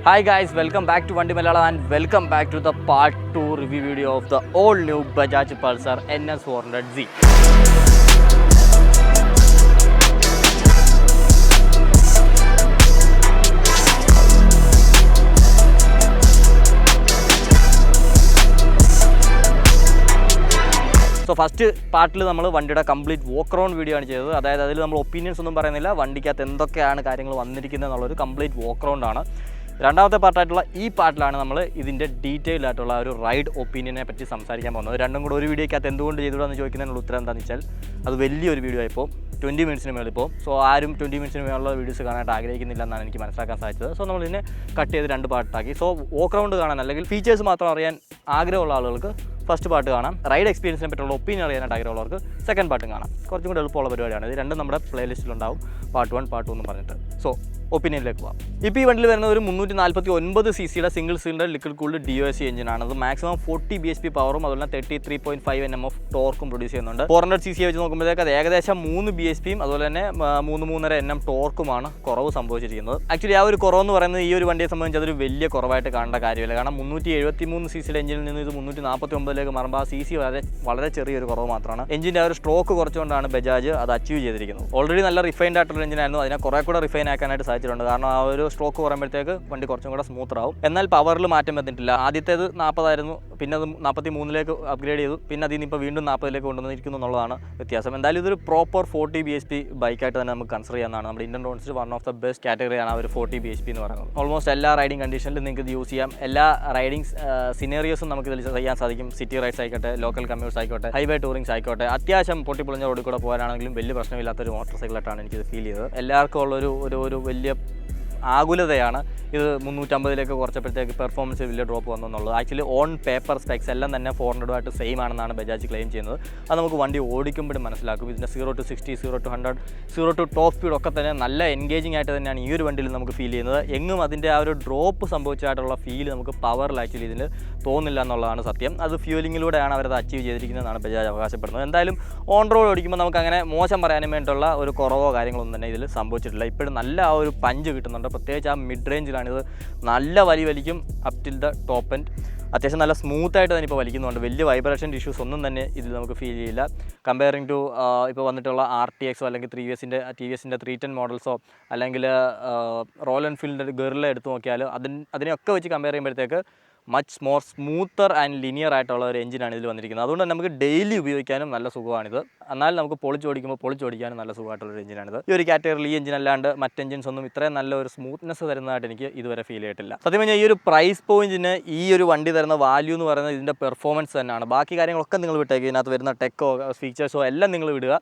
Hi guys, welcome back to Vandi Malayalam and welcome back to the part 2 review video of the all new Bajaj Pulsar NS 400Z. So first പാർട്ടിൽ നമ്മൾ വണ്ടിയുടെ complete walk around video ആണ് ചെയ്തത്. അതായത് അതിൽ നമ്മൾ opinions ഒന്നും പറയുന്നില്ല, വണ്ടിക്കകത്ത് എന്തൊക്കെയാണ് കാര്യങ്ങൾ വന്നിരിക്കുന്നത് എന്നുള്ളൊരു കംപ്ലീറ്റ് വോക്ക് അറൗണ്ട് ആണ്. രണ്ടാമത്തെ പാർട്ടായിട്ടുള്ള ഈ പാർട്ടിലാണ് നമ്മൾ ഇതിൻ്റെ ഡീറ്റെയിൽ ആയിട്ടുള്ള ഒരു റൈഡ് ഒപ്പീനിയനെ പറ്റി സംസാരിക്കാൻ പോകുന്നത്. രണ്ടും കൂടെ ഒരു വീഡിയോക്കകത്ത് എന്തുകൊണ്ട് ചെയ്തുകൂടാന്ന് ചോദിക്കുന്നതിനുള്ള ഉത്തരം എന്താണെന്ന് വെച്ചാൽ അത് വലിയൊരു വീഡിയോ ആയിപ്പോൾ 20 മിനിറ്റ്സിന് മേളിൽ ഇപ്പോൾ. സോ ആരും 20 മിനിറ്റ്സിന് മേലുള്ള വീഡിയോസ് കാണാനായിട്ട് ആഗ്രഹിക്കുന്നില്ല എന്നാണ് എനിക്ക് മനസ്സിലാക്കാൻ സാധിച്ചത്. സോ നമ്മളിതിനെ കട്ട് ചെയ്ത് രണ്ട് പാർട്ടാക്കി. സോ വോക്ക് അറൗണ്ട് കാണാൻ അല്ലെങ്കിൽ ഫീച്ചേഴ്സ് മാത്രം അറിയാൻ ആഗ്രഹമുള്ള ആളുകൾക്ക് ഫസ്റ്റ് പാർട്ട് കാണാം. റൈഡ് എക്സ്പീരിയൻസിനെ പറ്റിയുള്ള ഒപ്പീനിയൻ അറിയാനായിട്ട് ആഗ്രഹമുള്ളവർക്ക് സെക്കൻഡ് പാർട്ടും കാണാം. കുറച്ചും കൂടി എളുപ്പമുള്ള പരിപാടിയാണ്. ഇത് രണ്ടും നമ്മുടെ പ്ലേലിസ്റ്റിലുണ്ടാവും, പാർട്ട് 1 പാർട്ട് 2 എന്ന് പറഞ്ഞിട്ട്. സോ ഒപ്പീനിയനിലേക്ക് പോകാം. ഇപ്പോൾ ഈ വണ്ടിയിൽ വരുന്ന ഒരു 349 cc single cylinder liquid cooled DOHC എഞ്ചിനാണ്. അത് മാക്സിമം 40 bhp പവറും അതുപോലെ 33.5 Nm ഓഫ് ടോർക്കും പ്രൊഡ്യൂസ് ചെയ്യുന്നുണ്ട്. 400 cc വെച്ച് നോക്കുമ്പോഴത്തേക്ക് അത് ഏകദേശം 3 bhpയും അതുപോലെ തന്നെ 3.5 Nm ടോർക്കുമാണ് കുറവ് സംഭവിച്ചിരിക്കുന്നത്. ആക്ച്വലി ആ ഒരു കുറവെന്ന് പറയുന്നത് ഈ ഒരു വണ്ടിയെ സംബന്ധിച്ച് അതൊരു വലിയ കുറവായിട്ട് കാണേണ്ട കാര്യമില്ല. കാരണം 373 cc എഞ്ചിനിൽ നിന്ന് ഇത് 349 മാറുമ്പോൾ ആ CC വളരെ ചെറിയൊരു കുറവ് മാത്രമാണ്. എഞ്ചിൻ്റെ ആ ഒരു സ്ട്രോക്ക് കുറച്ചുകൊണ്ടാണ് ബജാജ് അത് അച്ചീവ് ചെയ്തിരിക്കുന്നത്. ഓൾറെഡി നല്ല റിഫൈൻഡ് ആയിട്ടുള്ള എഞ്ചിനായിരുന്നു, അതിനെ കുറേ കൂടെ റിഫൈൻ ആക്കാനായിട്ട് സാധിച്ചിട്ടുണ്ട്. കാരണം ആ ഒരു സ്ട്രോക്ക് കുറയുമ്പോഴത്തേക്ക് വണ്ടി കുറച്ചും കൂടെ സ്മൂത്ത് ആവും. എന്നാൽ പവറിൽ മാറ്റം വന്നിട്ടില്ല. ആദ്യത്തേത് 40 ആയിരുന്നു, പിന്നെ അത് 43 അപ്ഗ്രേഡ് ചെയ്തു, പിന്നെ അതിൽ നിന്ന് ഇപ്പോൾ വീണ്ടും 40 കൊണ്ടുവന്നിരിക്കുന്നു എന്നുള്ളതാണ് വ്യത്യാസം. എന്തായാലും ഇതൊരു പ്രോപ്പർ 40 bhp ബൈക്കായിട്ട് തന്നെ നമുക്ക് കൺസിഡർ ചെയ്യാവുന്നതാണ്. നമ്മുടെ ഇന്ത്യൻ റോഡ്സിൽ വൺ ഓഫ് ദ ബെസ്റ്റ് കാറ്റഗറിയാണ് ആ ഒരു 40 bhp എന്ന് പറയുന്നത്. ഓൾമോസ്റ്റ് എല്ലാ റൈഡിംഗ് കണ്ടീഷനിലും നിങ്ങൾക്ക് ഇത് യൂസ് ചെയ്യാം. എല്ലാ റൈഡിംഗ് സിനേറിയോസും നമുക്ക് ഇതിൽ ചെയ്യാൻ സാധിക്കും. സിറ്റി റൈഡ്സ് ആയിക്കോട്ടെ, ലോക്കൽ കമ്മ്യൂട്ട്സ് ആയിക്കോട്ടെ, ഹൈവേ ടൂറിങ്സ് ആയിക്കോട്ടെ, അത്യാവശ്യം പൊട്ടിപ്പൊളിഞ്ഞ റോഡിൽ കൂടെ പോകാനാണെങ്കിലും വലിയ പ്രശ്നമില്ലാത്തൊരു മോട്ടോർ സൈക്കിളായിട്ടാണ് എനിക്കിത് ഫീൽ ചെയ്തത്. എല്ലാവർക്കും ഉള്ളൊരു വലിയ ആകുലതയാണ് ഇത് 350 കുറച്ചപ്പോഴത്തേക്ക് പെർഫോമൻസ് വലിയ ഡ്രോപ്പ് വന്നു എന്നുള്ളത്. ആക്ച്വലി ഓൺ പേപ്പർ സ്പെക്സ് എല്ലാം തന്നെ 400 സെയിം ആണെന്നാണ് ബജാജ് ക്ലെയിം ചെയ്യുന്നത്. അത് നമുക്ക് വണ്ടി ഓടിക്കുമ്പോഴും മനസ്സിലാക്കും. ഇതിൻ്റെ 0 to 60, 0 to 100, 0 to top speed ഒക്കെ തന്നെ നല്ല എൻഗേജിങ് ആയിട്ട് തന്നെയാണ് ഈ ഒരു വണ്ടിയിൽ നമുക്ക് ഫീൽ ചെയ്യുന്നത്. എങ്ങും അതിൻ്റെ ആ ഒരു ഡ്രോപ്പ് സംഭവിച്ചായിട്ടുള്ള ഫീൽ നമുക്ക് പവറിൽ ആക്ച്വലി ഇതിൽ തോന്നില്ല എന്നുള്ളതാണ് സത്യം. അത് ഫ്യൂലിങ്ങിലൂടെയാണ് അവരത് അച്ചീവ് ചെയ്തിരിക്കുന്നതെന്നാണ് ബജാജ് അവകാശപ്പെടുന്നത്. എന്തായാലും ഓൺ റോഡ് ഓടിക്കുമ്പോൾ നമുക്ക് അങ്ങനെ മോശം പറയാനും വേണ്ടിയിട്ടുള്ള ഒരു കുറവോ കാര്യങ്ങളൊന്നും തന്നെ ഇതിൽ സംഭവിച്ചിട്ടില്ല. ഇപ്പോഴും നല്ല ആ ഒരു പഞ്ച് കിട്ടുന്നുണ്ട്. പ്രത്യേകിച്ച് ആ മിഡ് റേഞ്ചിലാണിത് നല്ല വലിക്കും up till the top end. അത്യാവശ്യം നല്ല സ്മൂത്തായിട്ട് തന്നെ ഇപ്പോൾ വലിക്കുന്നുണ്ട്. വലിയ വൈബ്രേഷൻ ഇഷ്യൂസ് ഒന്നും തന്നെ ഇതിൽ നമുക്ക് ഫീൽ ചെയ്യില്ല. കമ്പയറിങ് ടു ഇപ്പോൾ വന്നിട്ടുള്ള RTXോ അല്ലെങ്കിൽ ടി വി എസിൻ്റെ 310 മോഡൽസോ അല്ലെങ്കിൽ റോയൽ എൻഫീൽഡിൻ്റെ ഗറില എടുത്ത് നോക്കിയാൽ അതിനെയൊക്കെ വെച്ച് കമ്പയർ ചെയ്യുമ്പോഴത്തേക്ക് much more smoother and linear ആയിട്ടുള്ള ഒരു എഞ്ചിനാണ് ഇതിൽ വന്നിരിക്കുന്നത്. അതുകൊണ്ട് തന്നെ നമുക്ക് ഡെയിലി ഉപയോഗിക്കാനും നല്ല സുഖമാണിത്. എന്നാൽ നമുക്ക് പൊളിച്ചോടിക്കാനും നല്ല സുഖമായിട്ടുള്ളൊരു എഞ്ചിനാണിത്. ഈ ഒരു കാറ്റഗറിയിൽ ഈ എഞ്ചിൻ അല്ലാണ്ട് മറ്റ് എഞ്ചിൻസ് ഒന്നും ഇത്രയും നല്ല ഒരു സ്മൂത്ത്നെസ് തരുന്നതായിട്ട് എനിക്ക് ഇതുവരെ ഫീൽ ചെയ്തിട്ടില്ല. സത്യം പറഞ്ഞാൽ ഈ ഒരു പ്രൈസ് പോയിന്റിന് ഈ ഒരു വണ്ടി തരുന്ന വാല്യൂ എന്ന് പറയുന്നത് ഇതിൻ്റെ പെർഫോമൻസ് തന്നെയാണ്. ബാക്കി കാര്യങ്ങളൊക്കെ നിങ്ങൾ വിട്ടേക്ക്, ഇതിനകത്ത് വരുന്ന ടെക്കോ ഫീച്ചേഴ്സോ എല്ലാം നിങ്ങൾ വിടുക.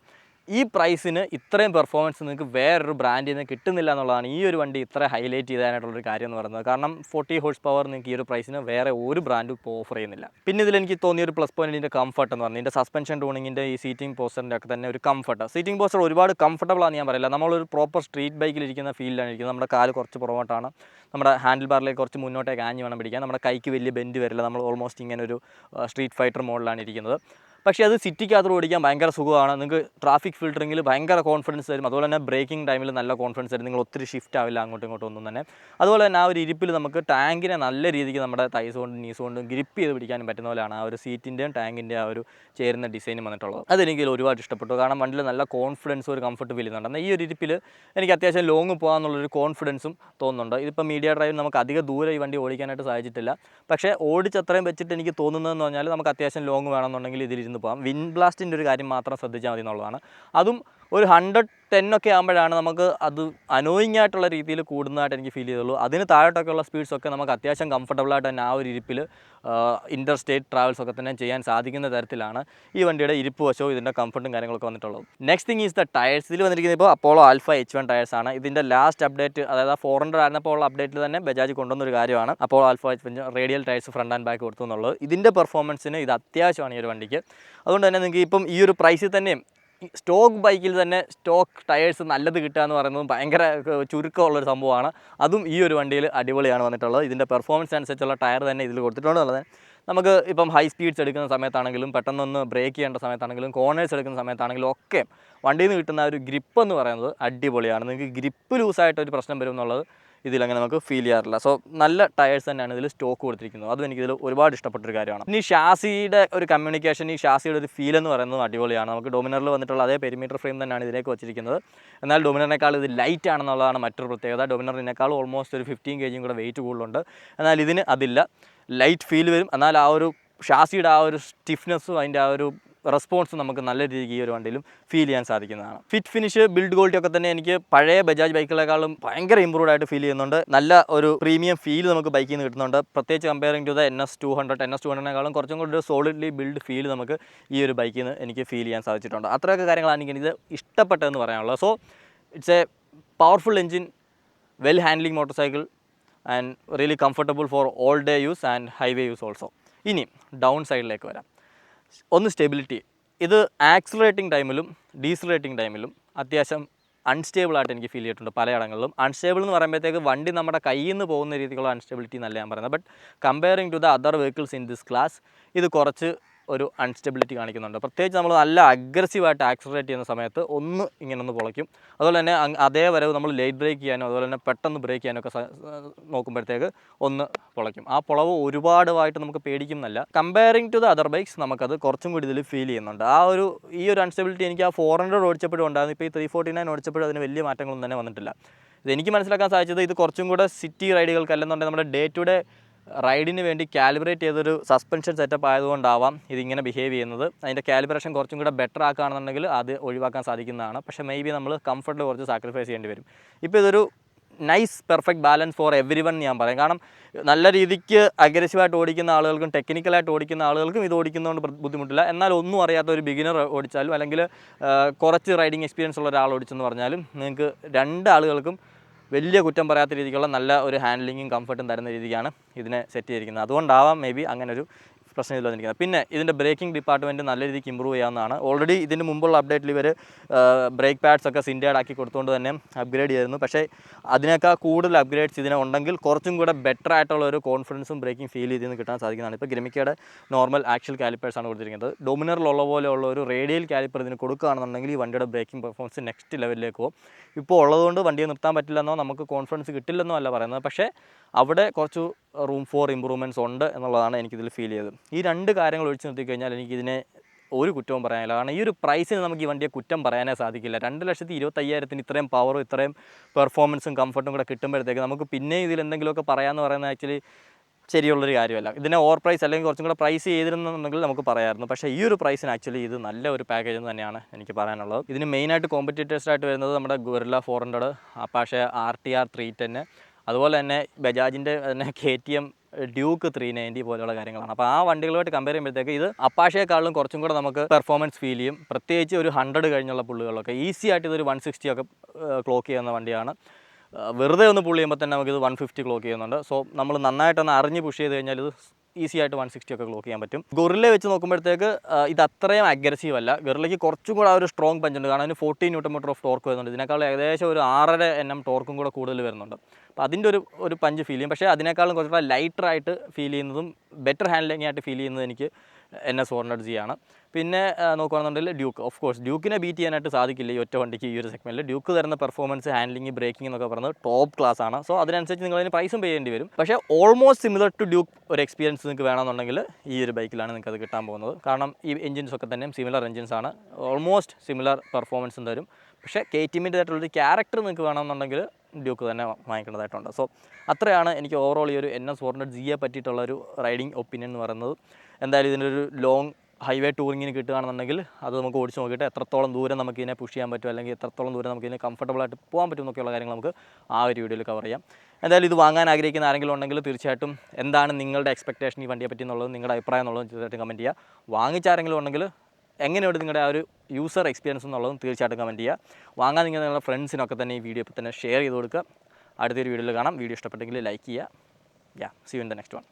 ഈ പ്രൈസിന് ഇത്രയും പെർഫോമൻസ് നിങ്ങൾക്ക് വേറൊരു ബ്രാൻഡിൽ നിന്ന് കിട്ടുന്നില്ല എന്നുള്ളതാണ് ഈ ഒരു വണ്ടി ഇത്ര ഹൈലൈറ്റ് ചെയ്തായിട്ടുള്ളൊരു കാര്യം എന്ന് പറയുന്നത്. കാരണം 40 ഹോഴ്സ് പവർ നിങ്ങൾക്ക് ഈ ഒരു പ്രൈസിന് വേറെ ഒരു ബ്രാൻഡും ഇപ്പോൾ ഓഫർ ചെയ്യുന്നില്ല. പിന്നെ ഇതിലെനിക്ക് തോന്നിയൊരു പ്ലസ് പോയിന്റ് ഇതിൻ്റെ കംഫർട്ട് എന്ന് പറഞ്ഞാൽ ഇതിൻ്റെ സസ്പെൻഷൻ ട്യൂണിങ്ങിൻ്റെ ഈ സീറ്റിംഗ് പോസ്റ്ററിൻ്റെ ഒക്കെ തന്നെ ഒരു കംഫർട്ട്. സീറ്റിംഗ് പോസ്റ്റർ ഒരുപാട് കംഫർട്ടബിൾ ആണെന്ന് ഞാൻ പറയില്ല. നമ്മളൊരു പ്രോപ്പർ സ്ട്രീറ്റ് ബൈക്കിലിരിക്കുന്ന ഫീലിലാണ് ഇരിക്കുന്നത്. നമ്മുടെ കാല് കുറച്ച് പുറകോട്ടാണ്, നമ്മുടെ ഹാൻഡിൽ ബാറിലേക്ക് കുറച്ച് മുന്നോട്ടേക്ക് ആഞ്ഞ് വേണം പിടിക്കാൻ. നമ്മുടെ കൈക്ക് വലിയ ബെൻഡ് വരില്ല. നമ്മൾ ഓൾമോസ്റ്റ് ഇങ്ങനെ ഒരു സ്ട്രീറ്റ് ഫൈറ്റർ മോഡലാണ് ഇരിക്കുന്നത്. പക്ഷേ അത് സിറ്റിക്കകത്ത് ഓടിക്കാൻ ഭയങ്കര സുഖമാണ്. നിങ്ങൾക്ക് ട്രാഫിക് ഫിൽറ്ററിങ്ങിൽ ഭയങ്കര കോൺഫിഡൻസ് തരും. അതുപോലെ തന്നെ ബ്രേക്കിംഗ് ടൈമിൽ നല്ല കോൺഫിഡൻസ് തരും. നിങ്ങൾ ഒത്തിരി ഷിഫ്റ്റ് ആവില്ല അങ്ങോട്ടും ഇങ്ങോട്ടും ഒന്നും തന്നെ. അതുപോലെ തന്നെ ആ ഒരു ഇരിപ്പിൽ നമുക്ക് ടാങ്കിനെ നല്ല രീതിക്ക് നമ്മുടെ തൈസ് കൊണ്ടും നീസ് കൊണ്ടും ഗ്രിപ്പ് ചെയ്ത് പിടിക്കാനും പറ്റുന്ന പോലെയാണ് ആ ഒരു സീറ്റിൻ്റെയും ടാങ്കിൻ്റെ ആ ഒരു ചേരുന്ന ഡിസൈനും വന്നിട്ടുള്ളത്. അതെനിക്ക് ഒരുപാട് ഇഷ്ടപ്പെട്ടു. കാരണം വണ്ടിയിൽ നല്ല കോൺഫിഡൻസ് ഒരു കംഫർട്ട് ഫീൽ ചെയ്യുന്നുണ്ട്. എന്നാൽ ഈ ഒരു ഇരിപ്പിൽ എനിക്ക് അത്യാവശ്യം ലോങ് പോകാമെന്നുള്ളൊരു കോൺഫിഡൻസും തോന്നുന്നുണ്ട്. ഇതിപ്പോൾ മീഡിയ ഡ്രൈവിൽ നമുക്ക് അധികം ദൂരം ഈ വണ്ടി ഓടിക്കാനായിട്ട് സാധിച്ചിട്ടില്ല. പക്ഷേ ഓടിച്ചത്രയും വെച്ചിട്ട് എനിക്ക് തോന്നുന്നതെന്ന് പറഞ്ഞാൽ നമുക്ക് അത്യാവശ്യം ലോങ് വേണമെന്നുണ്ടെങ്കിൽ ഇതിലിരുന്ന് പോകാം. വിൻഡ് ബ്ലാസ്റ്റിൻ്റെ ഒരു കാര്യം മാത്രം ശ്രദ്ധിച്ചാൽ മതി എന്നുള്ളതാണ്. അതും ഒരു 110 ആകുമ്പോഴാണ് നമുക്ക് അത് അനോയിങ് ആയിട്ടുള്ള രീതിയിൽ കൂടുന്നതായിട്ട് എനിക്ക് ഫീൽ ചെയ്തുള്ളൂ. അതിന് താഴോട്ടൊക്കെയുള്ള സ്പീഡ്സൊക്കെ നമുക്ക് അത്യാവശ്യം കംഫർട്ടബിളായിട്ട് തന്നെ ആ ഒരു ഇരിപ്പിൽ ഇൻ്റർ സ്റ്റേറ്റ് ട്രാവൽസൊക്കെ തന്നെ ചെയ്യാൻ സാധിക്കുന്ന തരത്തിലാണ് ഈ വണ്ടിയുടെ ഇരിപ്പ് വശവും ഇതിൻ്റെ കംഫർട്ടും കാര്യങ്ങളൊക്കെ വന്നിട്ടുള്ളത്. Next thing is the tyres. ഇതിൽ വന്നിരിക്കുന്നത് ഇപ്പോൾ അപ്പോളോ ആൽഫ H1 ടയർസാണ്. ഇതിൻ്റെ ലാസ്റ്റ് അപ്ഡേറ്റ്, അതായത് 400 ആയിരുന്നപ്പോൾ ഉള്ള അപ്ഡേറ്റിൽ തന്നെ ബജാജ് കൊണ്ടുവന്നൊരു കാര്യമാണ് Apollo Alpha H1 radial tyres front and back കൊടുത്തു എന്നുള്ളത്. ഇതിൻ്റെ പെർഫോമൻസിന് ഇത് അത്യാവശ്യമാണ് ഈ ഒരു വണ്ടിക്ക്. അതുകൊണ്ട് തന്നെ നിങ്ങൾക്ക് ഇപ്പം ഈ ഒരു പ്രൈസിൽ തന്നെ സ്റ്റോക്ക് ബൈക്കിൽ തന്നെ സ്റ്റോക്ക് ടയേഴ്സ് നല്ലത് കിട്ടുക എന്ന് പറയുന്നത് ഭയങ്കര ചുരുക്കമുള്ളൊരു സംഭവമാണ്. അതും ഈ ഒരു വണ്ടിയിൽ അടിപൊളിയാണ് വന്നിട്ടുള്ളത്. ഇതിൻ്റെ പെർഫോമൻസ് അനുസരിച്ചുള്ള ടയർ തന്നെ ഇതിൽ കൊടുത്തിട്ടുള്ളത്. നമുക്ക് ഇപ്പം ഹൈ സ്പീഡ്സ് എടുക്കുന്ന സമയത്താണെങ്കിലും പെട്ടെന്നൊന്ന് ബ്രേക്ക് ചെയ്യേണ്ട സമയത്താണെങ്കിലും കോർണേഴ്സ് എടുക്കുന്ന സമയത്താണെങ്കിലും ഒക്കെ വണ്ടിയിൽ നിന്ന് കിട്ടുന്ന ഒരു ഗ്രിപ്പ് എന്ന് പറയുന്നത് അടിപൊളിയാണ്. നിങ്ങൾക്ക് ഗ്രിപ്പ് ലൂസായിട്ടൊരു പ്രശ്നം വരും എന്നുള്ളത് ഇതിലങ്ങനെ നമുക്ക് ഫീൽ ചെയ്യാറില്ല. സോ നല്ല ടയേഴ്സ് തന്നെയാണ് ഇതിൽ സ്റ്റോക്ക് കൊടുത്തിരിക്കുന്നത്. അതും എനിക്കിതിൽ ഒരുപാട് ഇഷ്ടപ്പെട്ടൊരു കാര്യമാണ്. ഇനി ഷാസിയുടെ ഒരു കമ്മ്യൂണിക്കേഷൻ, ഈ ഷാസിയുടെ ഒരു ഫീൽ എന്ന് പറയുന്നത് അടിപൊളിയാണ്. നമുക്ക് ഡൊമിനറിൽ വന്നിട്ടുള്ള അതേ പെരിമീറ്റർ ഫ്രെയിം തന്നെയാണ് ഇതിലേക്ക് വെച്ചിരിക്കുന്നത്. എന്നാൽ ഡൊമിനറിനേക്കാൾ ഇത് ലൈറ്റ് ആണെന്നുള്ളതാണ് മറ്റൊരു പ്രത്യേകത. ഡൊമിനറിനേക്കാൾ ഓൾമോസ്റ്റ് ഒരു 15 kg കൂടെ വെയിറ്റ് കൂടുതലുണ്ട്. എന്നാൽ ഇതിന് അതില്ല, ലൈറ്റ് ഫീൽ വരും. എന്നാൽ ആ ഒരു ഷാസിയുടെ ആ ഒരു സ്റ്റിഫ്നെസ്സും അതിൻ്റെ ആ ഒരു റെസ്പോൺസ് നമുക്ക് നല്ല രീതിക്ക് ഈ ഒരു വണ്ടിയിലും ഫീൽ ചെയ്യാൻ സാധിക്കുന്നതാണ്. ഫിറ്റ് ഫിനിഷ്, ബിൽഡ് ക്വാളിറ്റി ഒക്കെ തന്നെ എനിക്ക് പഴയ ബജാജ് ബൈക്കുകളെക്കാളും ഭയങ്കര ഇമ്പ്രൂവ്ഡ് ആയിട്ട് ഫീൽ ചെയ്യുന്നുണ്ട്. നല്ല ഒരു പ്രീമിയം ഫീൽ നമുക്ക് ബൈക്കിൽ നിന്ന് കിട്ടുന്നുണ്ട്. പ്രത്യേകിച്ച് കമ്പയറിംഗ് ടു ദ NS200 കുറച്ചും കൂടി ഒരു സോളിഡ്ലി ബിൽഡ് ഫീൽ നമുക്ക് ഈ ഒരു ബൈക്കിൽ നിന്ന് എനിക്ക് ഫീൽ ചെയ്യാൻ സാധിച്ചിട്ടുണ്ട്. അത്രയൊക്കെ കാര്യങ്ങളാണ് എനിക്കിത് ഇഷ്ടപ്പെട്ടതെന്ന് പറയാനുള്ളത്. So it's A powerful engine, well handling motor cycle and really comfortable for all day use and highway use also. ഇനി ഡൗൺ സൈഡിലേക്ക് വരാം. ഒന്ന് സ്റ്റെബിലിറ്റി. ഇത് ആക്സിലറേറ്റിംഗ് ടൈമിലും ഡീസിലറേറ്റിംഗ് ടൈമിലും അത്യാവശ്യം അൺസ്റ്റേബിളായിട്ട് എനിക്ക് ഫീൽ ചെയ്തിട്ടുണ്ട് പലയിടങ്ങളിലും. അൺസ്റ്റേബിൾ എന്ന് പറയുമ്പോഴത്തേക്ക് വണ്ടി നമ്മുടെ കയ്യിൽ നിന്ന് പോകുന്ന രീതിക്കുള്ള അൺസ്റ്റെബിലിറ്റി എന്നല്ല ഞാൻ പറയുന്നത്. But comparing to the other vehicles in this class ഇത് കുറച്ച് ഒരു അൺസ്റ്റെബിലിറ്റി കാണിക്കുന്നുണ്ട്. പ്രത്യേകിച്ച് നമ്മൾ നല്ല അഗ്രസീവായിട്ട് ആക്സിലറേറ്റ് ചെയ്യുന്ന സമയത്ത് ഇങ്ങനെ ഒന്ന് പൊളയ്ക്കും. അതുപോലെ തന്നെ അതേ വരവ് നമ്മൾ ലേറ്റ് ബ്രേക്ക് ചെയ്യാനോ അതുപോലെ തന്നെ പെട്ടെന്ന് ബ്രേക്ക് ചെയ്യാനോ ഒക്കെ നോക്കുമ്പോഴത്തേക്ക് ഒന്ന് പൊളയ്ക്കും. ആ പൊളവ് ഒരുപാടായിട്ട് നമുക്ക് പേടിക്കുന്നല്ല. Comparing to the other bikes നമുക്കത് കുറച്ചും കൂടി ഇതിൽ ഫീൽ ചെയ്യുന്നുണ്ട്. ഈ ഒരു അൺസ്റ്റെബിലിറ്റി എനിക്ക് ആ 400 ഓടിച്ചപ്പോഴും ഉണ്ടായിരുന്നു. ഇപ്പോൾ ഈ 349 ഓടിച്ചപ്പോഴും അതിന് വലിയ മാറ്റങ്ങളൊന്നും തന്നെ വന്നിട്ടില്ല. ഇതെനിക്ക് മനസ്സിലാക്കാൻ സാധിച്ചത് ഇത് കുറച്ചും കൂടെ സിറ്റി റൈഡുകൾക്ക് അല്ലെന്നുണ്ടെങ്കിൽ നമ്മുടെ ഡേ ടു ഡേ റൈഡിന് വേണ്ടി കാലിബ്രേറ്റ് ചെയ്തൊരു സസ്പെൻഷൻ സെറ്റപ്പ് ആയതുകൊണ്ടാവാം ഇതിങ്ങനെ ബിഹേവ് ചെയ്യുന്നത്. അതിൻ്റെ കാലിബ്രേഷൻ കുറച്ചും കൂടെ ബെറ്റർ ആക്കുകയാണെന്നുണ്ടെങ്കിൽ അത് ഒഴിവാക്കാൻ സാധിക്കുന്നതാണ്. പക്ഷേ മേ ബി നമ്മൾ കംഫർട്ടിൽ കുറച്ച് സാക്രിഫൈസ് ചെയ്യേണ്ടി വരും. ഇപ്പോൾ ഇതൊരു nice perfect balance for every one ഞാൻ പറയും. കാരണം നല്ല രീതിക്ക് അഗ്രസീവായിട്ട് ഓടിക്കുന്ന ആളുകൾക്കും ടെക്നിക്കലായിട്ട് ഓടിക്കുന്ന ആളുകൾക്കും ഇത് ഓടിക്കുന്നതുകൊണ്ട് ബുദ്ധിമുട്ടില്ല. എന്നാൽ ഒന്നും അറിയാത്ത ഒരു ബിഗിനർ ഓടിച്ചാലും അല്ലെങ്കിൽ കുറച്ച് റൈഡിങ് എക്സ്പീരിയൻസ് ഉള്ള ഒരാൾ ഓടിച്ചെന്ന് പറഞ്ഞാലും നിങ്ങൾക്ക് രണ്ട് ആളുകൾക്കും വലിയ കുറ്റം പറയാത്ത രീതിക്കുള്ള നല്ല ഒരു ഹാൻഡ്ലിങ്ങും കംഫർട്ടും തരുന്ന രീതിക്കാണ് ഇതിനെ സെറ്റ് ചെയ്തിരിക്കുന്നത്. അതുകൊണ്ടാവാം മേ ബി അങ്ങനെ ഒരു പ്രശ്നം ഇതിൽ വന്നിരിക്കുന്നത്. പിന്നെ ഇതിൻ്റെ ബ്രേക്കിംഗ് ഡിപ്പാർട്ട്മെൻറ്റ് നല്ല രീതിക്ക് ഇമ്പ്രൂവ് ചെയ്യാവുന്നതാണ്. ഓൾറെഡി ഇതിന് മുമ്പുള്ള അപ്ഡേറ്റിൽ ഇവർ ബ്രേക്ക് പാഡ്സ് ഒക്കെ സിൻഡേഡ് ആക്കി കൊടുത്തുകൊണ്ട് തന്നെ അപ്ഗ്രേഡ് ചെയ്തിരുന്നു. പക്ഷേ അതിനേക്കാൾ കൂടുതൽ അപ്ഗ്രേഡ്സ് ഇതിനെ ഉണ്ടെങ്കിൽ കുറച്ചും കൂടെ ബെറ്റർ ആയിട്ടുള്ള ഒരു കോൺഫിഡൻസും ബ്രേക്കിംഗ് ഫീൽ ചെയ്തെന്ന് കിട്ടാൻ സാധിക്കുന്നതാണ്. ഇപ്പോൾ ഗ്രിമിക്കയുടെ നോർമൽ ആക്ച്വൽ കാലിപ്പേഴ്സാണ് കൊടുത്തിരിക്കുന്നത്. ഡൊമിനറിലുള്ള പോലെയുള്ള ഒരു റേഡിയൽ കാലിപ്പർ ഇതിന് കൊടുക്കുകയാണെന്നുണ്ടെങ്കിൽ ഈ വണ്ടിയുടെ ബ്രേക്കിംഗ് പെർഫോമൻസ് നെക്സ്റ്റ് ലെവലിലേക്ക് പോകും. ഇപ്പോൾ ഉള്ളതുകൊണ്ട് വണ്ടിയെ നിർത്താൻ പറ്റില്ലെന്നോ നമുക്ക് കോൺഫിഡൻസ് കിട്ടില്ലെന്നോ അല്ല പറയുന്നത്. പക്ഷേ അവിടെ കുറച്ച് റൂം ഫോർ ഇമ്പ്രൂവ്മെൻറ്റ്സ് ഉണ്ട് എന്നുള്ളതാണ് എനിക്കിതിൽ ഫീൽ ചെയ്തത്. ഈ രണ്ട് കാര്യങ്ങൾ ഒഴിച്ച് നിർത്തിക്കഴിഞ്ഞാൽ എനിക്കിതിനെ ഒരു കുറ്റവും പറയാനില്ല. കാരണം ഈ ഒരു പ്രൈസിന് നമുക്ക് ഈ വണ്ടിയെ കുറ്റം പറയാനേ സാധിക്കില്ല. 2,25,000 ഇത്രയും പവറും ഇത്രയും പെർഫോമൻസും കംഫർട്ടും കൂടെ കിട്ടുമ്പോഴത്തേക്ക് നമുക്ക് പിന്നെ ഇതിൽ എന്തെങ്കിലുമൊക്കെ പറയാമെന്ന് പറയുന്നത് ആക്ച്വലി ശരിയുള്ളൊരു കാര്യമല്ല. ഇതിനെ ഓവർ പ്രൈസ് അല്ലെങ്കിൽ കുറച്ചും കൂടെ പ്രൈസ് ചെയ്തിരുന്നുണ്ടെങ്കിൽ നമുക്ക് പറയാമായിരുന്നു. പക്ഷേ ഈ ഒരു പ്രൈസിന് ആക്ച്വലി ഇത് നല്ല ഒരു പാക്കേജ് എന്ന് തന്നെയാണ് എനിക്ക് പറയാനുള്ളത്. ഇതിന് മെയിനായിട്ട് കോമ്പറ്റീറ്റേഴ്സായിട്ട് വരുന്നത് നമ്മുടെ ഗൊറില്ല 400, അപ്പാഷെ RTR 310, അതുപോലെ തന്നെ ബജാജിൻ്റെ തന്നെ KTM ഡ്യൂക്ക് 390 പോലെയുള്ള കാര്യങ്ങളാണ്. അപ്പോൾ ആ വണ്ടികളുമായിട്ട് കമ്പയർ ചെയ്യുമ്പോഴത്തേക്ക് ഇത് അപ്പാഷയെക്കാളും കുറച്ചും കൂടെ നമുക്ക് പെർഫോമൻസ് ഫീൽ ചെയ്യും. പ്രത്യേകിച്ച് ഒരു 100 കഴിഞ്ഞുള്ള പുള്ളികളൊക്കെ ഈസി ആയിട്ട് ഇതൊരു 160 ഒക്കെ ക്ലോക്ക് ചെയ്യുന്ന വണ്ടിയാണ്. വെറുതെ ഒന്ന് പുള്ളി ചെയ്യുമ്പോൾ തന്നെ നമുക്കിത് 150 ക്ലോക്ക് ചെയ്യുന്നുണ്ട്. സോ നമ്മൾ നന്നായിട്ടൊന്ന് അറിഞ്ഞ് പുഷ് ചെയ്ത് കഴിഞ്ഞാൽ ഇത് ഈസി ആയിട്ട് 160 ഒക്കെ ക്ലോക്ക് ചെയ്യാൻ പറ്റും. ഗൊറില്ല വെച്ച് നോക്കുമ്പോഴത്തേക്ക് ഇത് അത്രയും അഗ്രസീവ് അല്ല. ഗൊറില്ലയ്ക്ക് കുറച്ചും കൂടെ ആ ഒരു സ്ട്രോങ് പഞ്ച് ഉണ്ട്. കാരണം അതിന് 14 Nm ഓഫ് ടോർക്ക് വരുന്നുണ്ട്. ഇതിനേക്കാൾ ഏകദേശം ഒരു 6.5 Nm ടോർക്കും കൂടെ കൂടുതൽ വരുന്നുണ്ട്. അപ്പോൾ അതിൻ്റെ ഒരു പഞ്ച് ഫീൽ ചെയ്യും. പക്ഷേ അതിനേക്കാളും കുറച്ചുകൂടെ ലൈറ്ററായിട്ട് ഫീൽ ചെയ്യുന്നതും ബെറ്റർ ഹാൻഡ്ലിംഗ് ആയിട്ട് ഫീൽ ചെയ്യുന്നത് എനിക്ക് NS400G ആണ്. പിന്നെ നോക്കുകയാണെന്നുണ്ടെങ്കിൽ ഡ്യൂക്ക്, ഓഫ് കോഴ്സ് ഡ്യൂക്കിനെ ബീറ്റ് ചെയ്യാനായിട്ട് സാധിക്കില്ല ഈ ഒറ്റ വണ്ടിക്ക്. ഈ ഒരു സെഗ്മെൻറ്റിൽ ഡ്യൂക്ക് തരുന്ന പെർഫോമൻസ്, ഹാൻഡ്ലിംഗ്, ബ്രേക്കിംഗ് എന്നൊക്കെ പറയുന്നത് ടോപ്പ് ക്ലാസ് ആണ്. സോ അതിനനുസരിച്ച് നിങ്ങൾ അതിന് പ്രൈസും പേ ചെയ്യേണ്ടി വരും. പക്ഷേ ഓൾമോസ്റ്റ് സിമിലർ ടു ഡ്യൂക്ക് ഒരു എക്സ്പീരിയൻസ് നിങ്ങൾക്ക് വേണമെന്നുണ്ടെങ്കിൽ ഈ ഒരു ബൈക്കിലാണ് നിങ്ങൾക്ക് അത് കിട്ടാൻ പോകുന്നത്. കാരണം ഈ എഞ്ചിൻസ് ഒക്കെ തന്നെ സിമിലർ എഞ്ചിൻസ് ആണ്, ഓൾമോസ്റ്റ് സിമിലർ പെർഫോമൻസും തരും. പക്ഷേ KTMൻ്റെതായിട്ടുള്ളൊരു ക്യാരക്ടർ നിങ്ങൾക്ക് വേണമെന്നുണ്ടെങ്കിൽ ഡ്യൂക്ക് തന്നെ വാങ്ങിക്കേണ്ടതായിട്ടുണ്ട്. സോ അത്രയാണ് എനിക്ക് ഓവറോൾ ഈ ഒരു NS400Gയെ പറ്റിയിട്ടുള്ളൊരു റൈഡിങ് ഒപ്പീനിയൻ എന്ന് പറയുന്നത്. എന്തായാലും ഇതിനൊരു ലോങ് ഹൈവേ ടൂറിങ്ങിന് കിട്ടുകയാണെന്നുണ്ടെങ്കിൽ അത് നമുക്ക് ഓടിച്ച് നോക്കിയിട്ട് എത്രത്തോളം ദൂരം നമുക്ക് ഇതിനെ പുഷ് ചെയ്യാൻ പറ്റും, അല്ലെങ്കിൽ എത്രത്തോളം ദൂരം നമുക്ക് ഇതിനെ കംഫർട്ടബിളായിട്ട് പോകാൻ പറ്റും എന്നൊക്കെയുള്ള കാര്യങ്ങൾ നമുക്ക് ആ ഒരു വീഡിയോയിൽ കവർ ചെയ്യാം. എന്തായാലും ഇത് വാങ്ങാൻ ആഗ്രഹിക്കുന്ന ആരെങ്കിലും ഉണ്ടെങ്കിൽ തീർച്ചയായിട്ടും എന്താണ് നിങ്ങളുടെ എക്സ്പെക്ടേഷൻ ഈ വണ്ടിയെ പറ്റി എന്നുള്ളത്, നിങ്ങളുടെ അഭിപ്രായം എന്നുള്ളതും തീർച്ചയായിട്ടും കമൻറ്റ് ചെയ്യുക. വാങ്ങിച്ചാരെങ്കിലും ഉണ്ടെങ്കിൽ എങ്ങനെയുണ്ട് നിങ്ങളുടെ ആ ഒരു യൂസർ എക്സ്പീരിയൻസ് എന്നുള്ളതും തീർച്ചയായിട്ടും കമൻറ്റ് ചെയ്യുക. വാങ്ങാൻ നിങ്ങളുടെ ഫ്രണ്ട്സിനൊക്കെ തന്നെ ഈ വീഡിയോ ഇപ്പോൾ തന്നെ ഷെയർ ചെയ്ത് കൊടുക്കുക. അടുത്തൊരു വീഡിയോയിൽ കാണാം. വീഡിയോ ഇഷ്ടപ്പെട്ടെങ്കിൽ ലൈക്ക് ചെയ്യുക. See you in the next one.